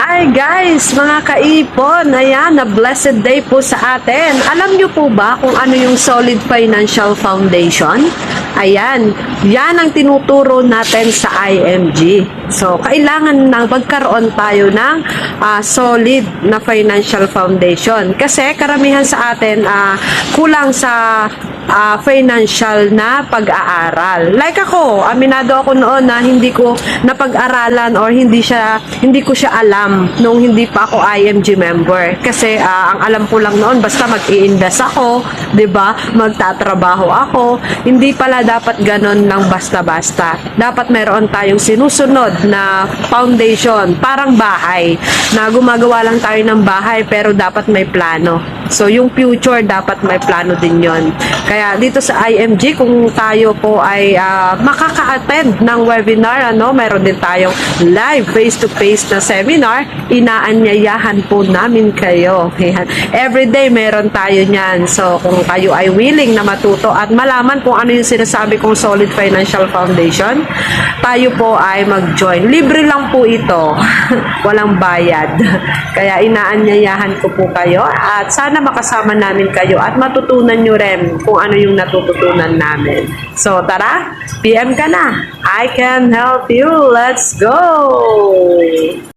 Hi guys, mga kaipon, ayan, na blessed day po sa atin. Alam nyo po ba kung ano yung Solid Financial Foundation? Ayan, yan ang tinuturo natin sa IMG. So, kailangan na magkaroon tayo ng solid na financial foundation. Kasi karamihan sa atin kulang sa financial na pag-aaral. Like ako, aminado ako noon na hindi ko napag-aralan or hindi ko siya alam nung hindi pa ako IMG member. Kasi ang alam ko lang noon basta mag-i-invest ako, 'di ba? Magtatrabaho ako. Hindi pala dapat ganon lang basta-basta. Dapat meron tayong sinusunod na foundation, parang bahay. Na gumagawa lang tayo ng bahay pero dapat may plano. So, yung future, dapat may plano din yon. Kaya, dito sa IMG, kung tayo po ay makaka-attend ng webinar, meron din tayong live face-to-face na seminar, inaanyayahan po namin kayo. Everyday, meron tayo niyan. So, kung kayo ay willing na matuto at malaman kung ano yung sinasabi kong Solid Financial Foundation, tayo po ay mag-join. Libre lang po ito. Walang bayad. Kaya, inaanyayahan ko po kayo at sana makasama namin kayo at matutunan nyo rin kung ano yung natututunan namin. So, tara, PM ka na. I can help you. Let's go!